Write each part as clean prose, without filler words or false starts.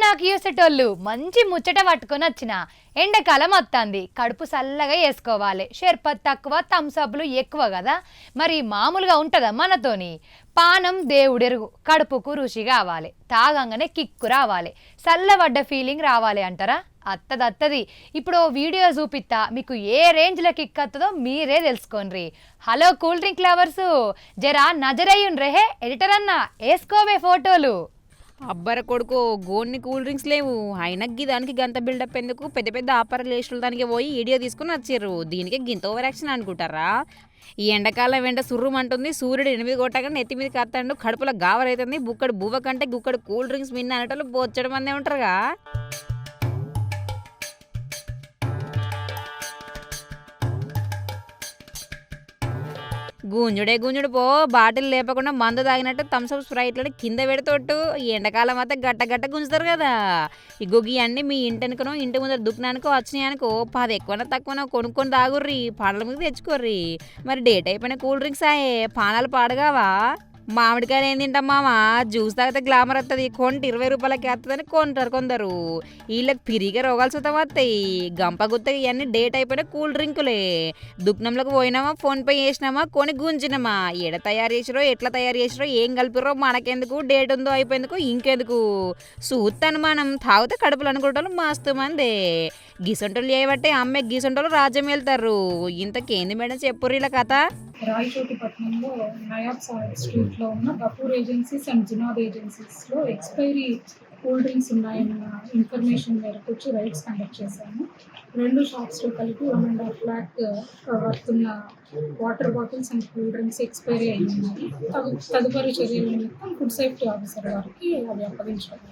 గిరాకీ చేసేటోళ్ళు మంచి ముచ్చట పట్టుకొని వచ్చిన ఎండాకాలం వస్తుంది, కడుపు చల్లగా వేసుకోవాలి. షర్బత్ తక్కువ, థమ్సప్లు ఎక్కువ కదా, మరి మామూలుగా ఉంటుందా మనతోని? పానం దేవుడెరుగు, కడుపుకు రుచి కావాలి, తాగంగానే కిక్కు రావాలి, చల్లబడ్డ ఫీలింగ్ రావాలి అంటారా? అత్తది. ఇప్పుడు వీడియో చూపిస్తా, మీకు ఏ రేంజ్లో కిక్ వస్తుందో మీరే తెలుసుకోండి. హలో కూల్ డ్రింక్ లవర్సు, జరా నజరయ్యున్ రేహే ఎడిటర్ అన్న, వేసుకోవే ఫోటోలు. అబ్బర కొడుకు గోన్ని కూల్ డ్రింక్స్ లేవు, అయినా దానికి గంత బిల్డప్ ఎందుకు? పెద్ద పెద్ద ఆపర్ లేస్టులు దానికి పోయి వీడియో తీసుకుని వచ్చారు, దీనికి గింత ఓవర్ యాక్షన్ అనుకుంటారా? ఈ ఎండాకాలం వెంట సుర్రుమంటుంది, సూర్యుడు 8 కొట్టగా నెత్తి మీద కత్తాడు, కడుపులో గావరైతుంది, బుక్కడు బువ్వ కంటే గుక్కడు కూల్ డ్రింక్స్ మిన్న అనేటోళ్ళు బోచ్చడం మందే ఉంటారుగా. గుంజుడు పో, బాటిల్ లేపకుండా మందు తాగినట్టు థమ్స్అప్ స్ప్రైట్లని కింద పెడతోట్టు. ఈ ఎండాకాలం అయితే గట్ట గుంజుతారు కదా. ఈ గొగ్గి అన్నీ మీ ఇంటనుకనో ఇంటి ముందర దుకాణానికో వచ్చినాయనుకో 10 ఎక్కువనో తక్కువనో కొనుక్కొని తాగుర్రి, పండ్ల మీద తెచ్చుకోర్రి. మరి డేట్ అయిపోయిన కూల్ డ్రింక్స్ ఆయే, పానాలు పాడగావా? మామిడికాయలు ఏం తింటాం మామ, జ్యూస్ తాగితే గ్లామర్ వస్తుంది, కొంటే 20 రూపాయలకి వస్తుందని కొంటారు కొందరు. వీళ్ళకి పిరిగా రోగాలు సుతం వస్తాయి. గంప గుత్తగా ఇవన్నీ డేట్ అయిపోయిన కూల్ డ్రింకులే. దుకాణంలోకి పోయినామా, ఫోన్పే చేసినామా, కొని గుంజినామా, ఎడ తయారు చేసిరో ఎట్లా తయారు చేసిరో ఏం కలిపిరో మనకెందుకు, డేట్ ఉందో అయిపోయేందుకు ఇంకెందుకు. సూత్తాను మనం తాగితే కడుపులు అనుకుంటారు మస్తు మందే. గిసొంటోళ్ళు చేయబట్టే అమ్మే గిసొంటోళ్ళు రాజ్యం వెళ్తారు. ఇంతకేంది మేడం చెప్పుర్రు ఇలా కథ. రాయచోటి పట్టణంలో నయాబ్ స్ట్రీట్లో ఉన్న గఫూర్ ఏజెన్సీస్ అండ్ జినాద్ ఏజెన్సీస్లో ఎక్స్పైరీ కూల్ డ్రింక్స్ ఉన్నాయన్న ఇన్ఫర్మేషన్ మేరకు వచ్చి రైడ్స్ కండక్ట్ చేశాము. 2 షాప్స్లో కలిపి 1.5 lakh వర్త్ ఉన్న water bottles and cool drinks expiry అయ్యింది. తదుపరి చర్యల నిమిత్తం ఫుడ్ సేఫ్టీ ఆఫీసర్ వారికి అవి అప్పగించారు.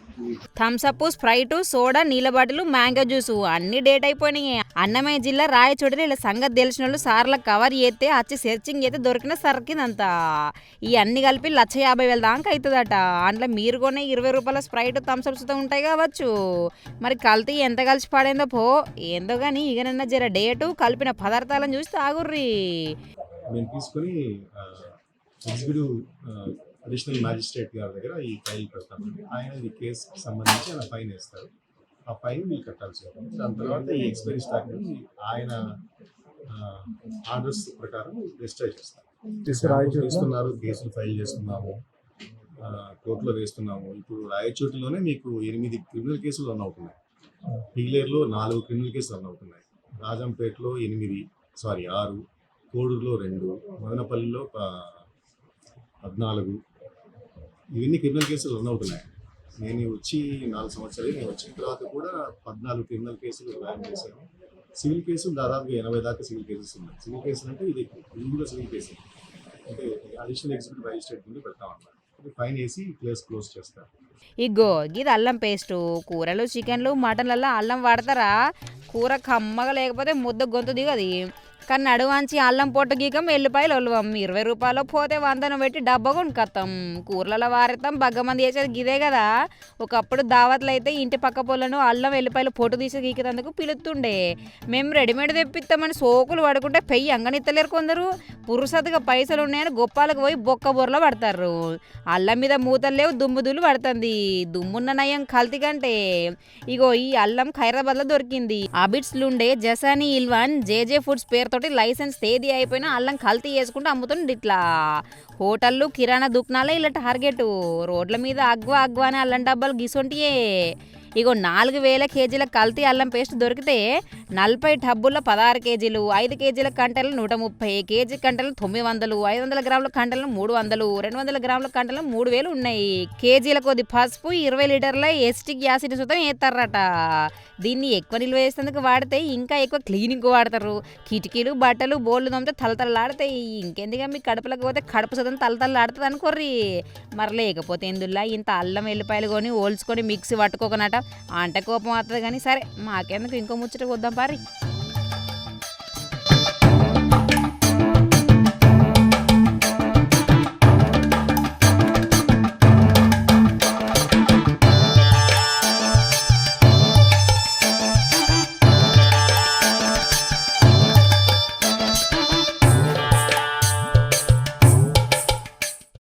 థమ్స్అప్, స్ప్రైట్, సోడా, నీళ్ళ బాటిల్, మ్యాంగో జ్యూస్ అన్ని డేట్ అయిపోయినాయి. అన్నమయ్య జిల్లా రాయచోటిలో ఇలా సంగతి తెలిసిన వాళ్ళు సార్లకు కవర్ చేస్తే వచ్చి సెర్చింగ్ అయితే దొరికిన సరికిందంతా. ఈ అన్ని కలిపి 1,50,000 దాకా అవుతుందట. అందులో మీరు కొనే 20 రూపాయల స్ప్రైట్, థమ్స్అప్స్ ఉంటాయి కావచ్చు. మరి కల్తీ ఎంత కలిసి పాడైందో పో, ఏందో కానీ ఇకనన్నా జర డేటు కలిపిన పదార్థాలను చూసి తాగుర్రి. మేము తీసుకొని ఎగ్జిక్యూటివ్ అడిషనల్ మ్యాజిస్ట్రేట్ గారి దగ్గర ఈ ఫైల్ పెడతామండి. ఆయన ఈ కేసుకి సంబంధించి ఆయన ఫైన్ వేస్తారు. ఆ ఫైన్ మీరు కట్టాల్సి ఉంటుంది. దాని తర్వాత ఈ ఎక్స్పైరీ స్టాక్ని ఆయన ఆర్డర్స్ ప్రకారం డిస్ట్రాయ్ చేస్తారు. తీసుకున్నారు, కేసులు ఫైల్ చేస్తున్నాము, కోర్టులో వేస్తున్నాము. ఇప్పుడు రాయచోటిలోనే మీకు 8 క్రిమినల్ కేసులు రన్ అవుతున్నాయి. పీలేరులో 4 క్రిమినల్ కేసులు రన్ అవుతున్నాయి. రాజంపేటలో 6, కోడూరులో 2, మదనపల్లిలో 14. ఇవన్నీ క్రిమినల్ కేసులు రన్ అవుతున్నాయి. నేను వచ్చి 4 సంవత్సరాలు, నేను వచ్చిన తర్వాత కూడా 14 క్రిమినల్ కేసులు ర్యాన్ చేశాను. సివిల్ కేసులు దాదాపుగా 80 దాకా సివిల్ కేసెస్ ఉన్నాయి. సివిల్ కేసులు అంటే ఇది కూడా సివిల్ కేసు అంటే అడిషనల్ ఎగ్జిక్యూటివ్ మ్యాజిస్ట్రేట్ ముందు పెడతామన్నమాట. ఫైన్ వేసి కేసు క్లోజ్ చేస్తారు. ఇగో గిది అల్లం పేస్టు. కూరలు, చికెన్లు, మటన్లలో అల్లం వాడతారా? కూర కమ్మగా లేకపోతే ముద్ద గొంతు దిగది. కానీ నడువంచి అల్లం పొట్టు గీకం, ఎల్లిపాయలు ఒలువం. 20 రూపాయలు పోతే 100 పెట్టి డబ్బా కొనుక్కొత్తాం. కూరలలో వారేస్తాం, బగ్గమంది చేసేది గిదే కదా. ఒకప్పుడు దావత్లు అయితే ఇంటి పక్క పొలను అల్లం ఎల్లిపాయలు పొట్టు తీసి గీకేందుకు పిలుస్తుండే. మేము రెడీమేడ్ తెప్పిస్తామని సోకులు పడుకుంటే పెయ్యి అంగనిత్తలేరు కొందరు. పురుసతుగా పైసలు ఉన్నాయని గొప్పాలకు పోయి బొక్క బొర్రలో పడతారు. అల్లం మీద మూతలు లేవు, దుమ్ముదులు పడుతుంది. దుమ్మున్న నయం కల్తీ కంటే. ఇగో ఈ అల్లం ఖైరాబాద్లో దొరికింది. అబిట్స్లుండే జసానీ ఇల్వాన్ జేజే ఫుడ్స్ పేరుతో లైసెన్స్ తేదీ అయిపోయినా అల్లం కల్తీ చేసుకుంటూ అమ్ముతుంది. ఇట్లా హోటళ్ళు, కిరాణా దుకాణాలే ఇలా టార్గెట్. రోడ్ల మీద అగ్వా అని అల్లం డబ్బాలు గిసొంటియే. ఇగో 4,000 కేజీల కల్తీ అల్లం పేస్ట్ దొరికితే 40 టబ్బుల్లో 16 కేజీలు, 5 కేజీల కంటెలు 130, కేజీ కంటెలు 900, 500 గ్రాముల కంటెలు 300, 200 గ్రాముల కంటెలు 3,000 ఉన్నాయి. కేజీల కొద్ది పసుపు, 20 లీటర్ల ఎస్టిక్ యాసిడ్ సుతం వేస్తారట. దీన్ని ఎక్కువ నిల్వ చేసేందుకు వాడితే ఇంకా ఎక్కువ క్లీనింగ్ వాడతారు. కిటికీలు, బట్టలు, బోళ్ళు తోమితే తలతలలాడతాయి. ఇంకెందుగా మీ కడుపులకు పోతే కడుపు సుతం తలతలలాడుతుంది అనుకోర్రి. మరి లేకపోతే ఎందుల్లా ఇంత అల్లం ఎల్లిపాయలు కొని ఓల్చుకొని మిక్సీ పట్టుకోకనట అంటే కోపం అవుతుంది. కానీ సరే, మాకెందుకు ఇంకో ముచ్చట వద్దాం పారి.